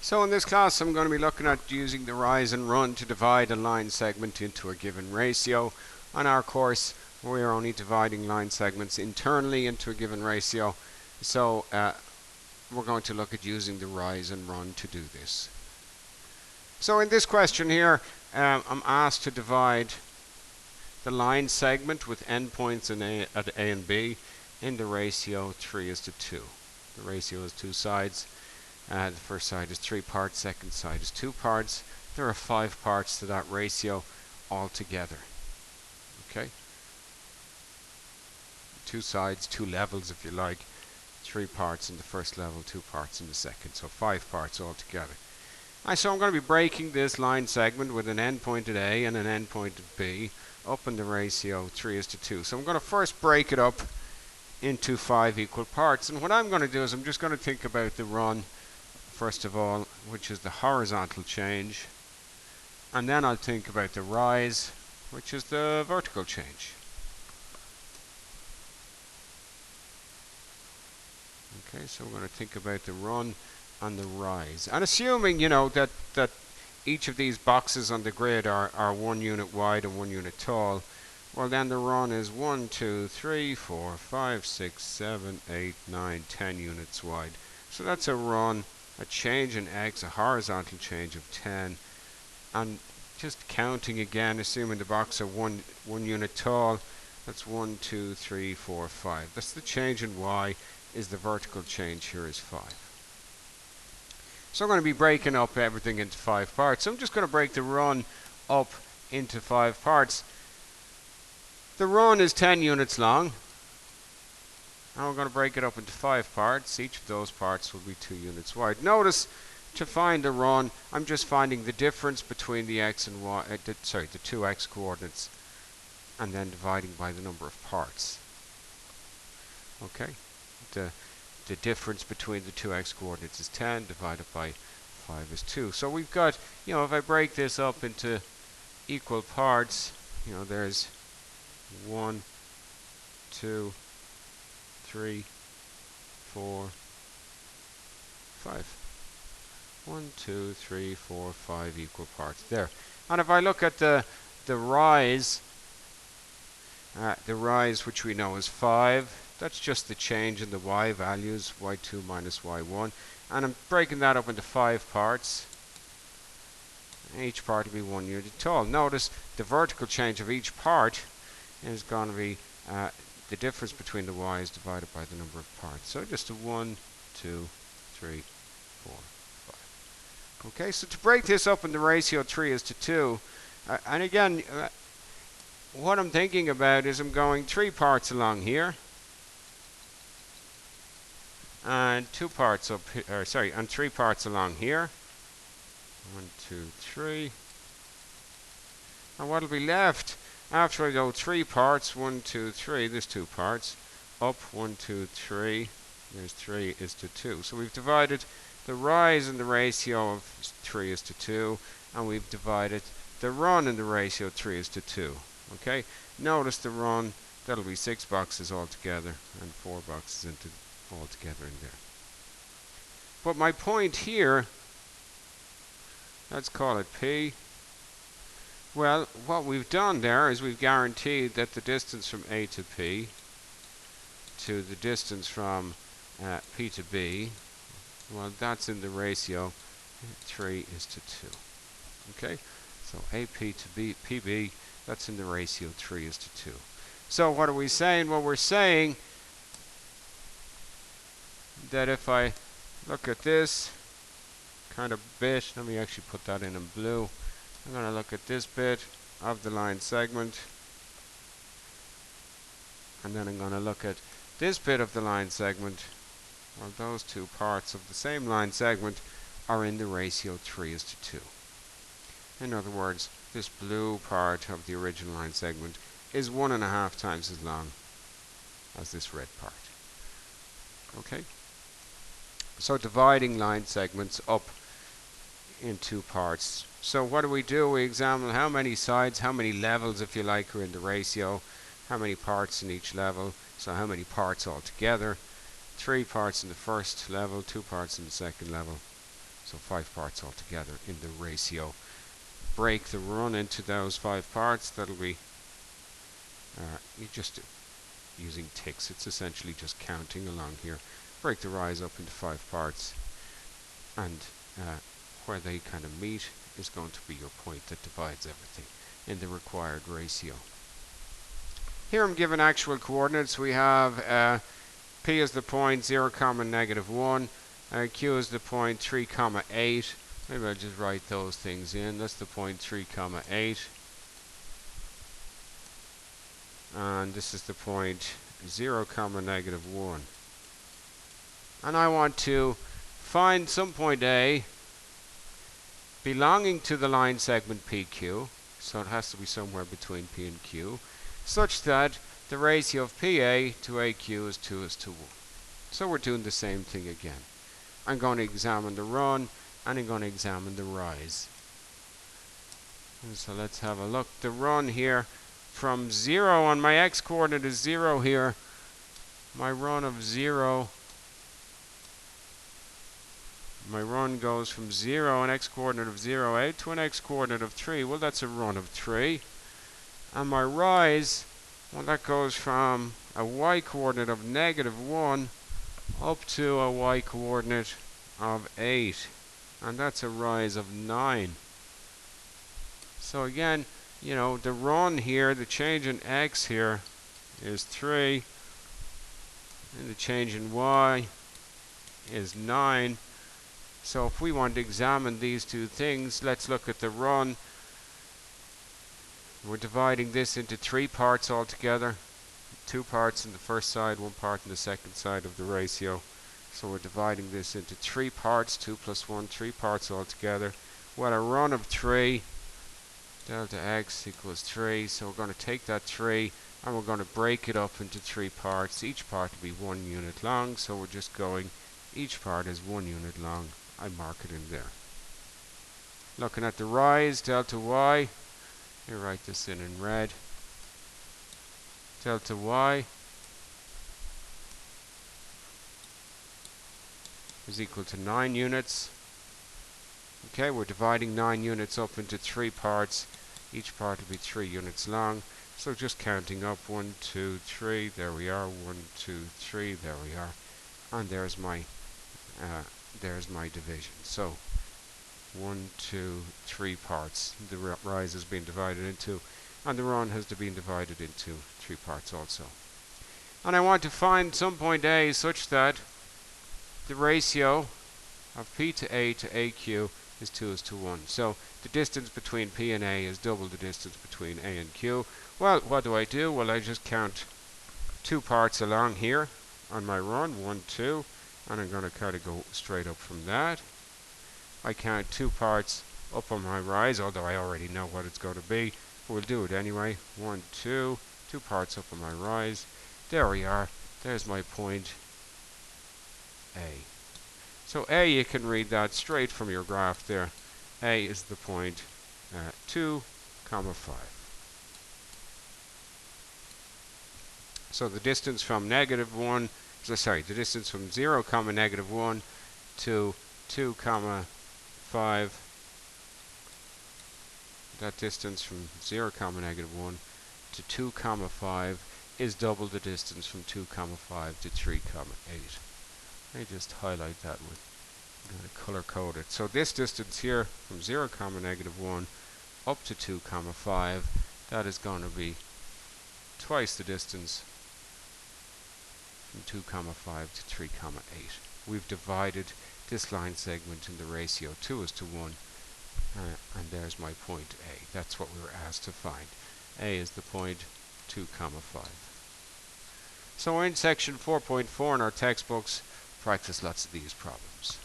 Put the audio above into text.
So in this class I'm going to be looking at using the rise and run to divide a line segment into a given ratio. On our course we are only dividing line segments internally into a given ratio, so we're going to look at using the rise and run to do this. So in this question here I'm asked to divide the line segment with endpoints at A and B in the ratio 3:2. The ratio has two sides. The first side is 3 parts, second side is 2 parts. There are 5 parts to that ratio altogether. Okay? 2 sides, 2 levels if you like. 3 parts in the first level, 2 parts in the second. So 5 parts altogether. So I'm going to be breaking this line segment with an endpoint at A and an endpoint at B up in the ratio 3:2. So I'm going to first break it up into 5 equal parts. And what I'm going to do is I'm just going to think about the run first of all, which is the horizontal change, and then I'll think about the rise, which is the vertical change. Okay, so we're going to think about the run and the rise, and assuming that each of these boxes on the grid are 1 unit wide and 1 unit tall, well then the run is 1, 2, 3, 4, 5, 6, 7, 8, 9, 10 units wide. So that's a run, a change in x, a horizontal change of 10, and just counting again, assuming the box are 1 unit tall, that's 1, 2, 3, 4, 5. That's the change in y, is the vertical change here is 5. So I'm going to be breaking up everything into 5 parts. So I'm just going to break the run up into 5 parts. The run is 10 units long. And we're going to break it up into 5 parts. Each of those parts will be 2 units wide. Notice, to find the run, I'm just finding the difference between the x and y, the 2x coordinates, and then dividing by the number of parts. Okay, the difference between the 2x coordinates is 10, divided by 5 is 2. So we've got, if I break this up into equal parts, there's 1, 2, 3, 4, 5. 1, 2, 3, 4, 5 equal parts there. And if I look at the rise which we know is 5, that's just the change in the y values, y2 minus y1. And I'm breaking that up into 5 parts. Each part will be 1 unit tall. Notice the vertical change of each part is going to be the difference between the y's divided by the number of parts. So just a 1, 2, 3, 4, 5. Okay, so to break this up in the ratio 3:2, and again, what I'm thinking about is I'm going 3 parts along here, and 2 parts up here, and 3 parts along here. 1, 2, 3. And what'll be left after I go 3 parts, 1, 2, 3, there's 2 parts, up 1, 2, 3, there's 3:2. So we've divided the rise in the ratio of 3:2, and we've divided the run in the ratio 3:2. Okay, notice the run, that'll be 6 boxes altogether, and 4 boxes altogether in there. But my point here, let's call it P. Well, what we've done there is we've guaranteed that the distance from A to P to the distance from P to B, well, that's in the ratio 3:2. Okay, so AP to PB, that's in the ratio 3:2. So what are we saying? Well, we're saying that if I look at this kind of bit, let me actually put that in blue. I'm going to look at this bit of the line segment, and then I'm going to look at this bit of the line segment. Well, those 2 parts of the same line segment are in the ratio 3:2. In other words, this blue part of the original line segment is 1.5 times as long as this red part. Okay? So dividing line segments up in 2 parts. So what do? We examine how many sides, how many levels, if you like, are in the ratio, how many parts in each level, so how many parts altogether. 3 parts in the first level, 2 parts in the second level, So 5 parts altogether in the ratio. Break the run into those 5 parts. That'll be you just using ticks. It's essentially just counting along here. Break the rise up into 5 parts, and where they kind of meet is going to be your point that divides everything in the required ratio. Here I'm given actual coordinates. We have P is the point 0, -1. Q is the point 3, 8. Maybe I'll just write those things in. That's the point 3, 8. And this is the point 0, -1. And I want to find some point A belonging to the line segment PQ, so it has to be somewhere between P and Q, such that the ratio of PA to AQ is 2:1. So we're doing the same thing again. I'm going to examine the run, and I'm going to examine the rise. And so let's have a look. The run here from 0, on my x coordinate is 0 here. My run of 0, my run goes from 0, an x coordinate of 0, 8, to an x coordinate of 3. Well, that's a run of 3. And my rise, well, that goes from a y coordinate of -1 up to a y coordinate of 8. And that's a rise of 9. So again, you know, the run here, the change in x here is 3. And the change in y is 9. So if we want to examine these two things, let's look at the run. We're dividing this into 3 parts altogether. 2 parts in the first side, 1 part in the second side of the ratio. So we're dividing this into 3 parts, 2 plus 1, 3 parts altogether. Well, a run of 3, delta x equals 3. So we're going to take that 3 and we're going to break it up into 3 parts. Each part will be 1 unit long, so we're just going, each part is 1 unit long. I mark it in there. Looking at the rise, delta y, you write this in red. Delta y is equal to 9 units. Okay, we're dividing 9 units up into 3 parts. Each part will be 3 units long. So just counting up, 1, 2, 3, there we are, 1, 2, 3, there we are. And there's my division. So 1, 2, 3 parts. The rise has been divided into, and the run has been divided into 3 parts also. And I want to find some point A such that the ratio of P to A to AQ is 2:1. So the distance between P and A is double the distance between A and Q. Well, what do? Well, I just count 2 parts along here on my run, 1, 2, and I'm going to kind of go straight up from that. I count 2 parts up on my rise, although I already know what it's going to be. We'll do it anyway. 1, 2, 2 parts up on my rise. There we are. There's my point A. So A, you can read that straight from your graph there. A is the point 2, 5. So the distance from -1, the distance from 0, -1 to 2, 5. That distance from 0, -1 to 2, 5 is double the distance from 2, 5 to 3, 8. Let me just highlight that with, I'm going to color code it. So this distance here from 0, -1 up to 2, 5, that is going to be twice the distance from 2, 5 to 3, 8. We've divided this line segment in the ratio 2:1, and there's my point A. That's what we were asked to find. A is the point 2, 5. So we're in section 4.4 in our textbooks. Practice lots of these problems.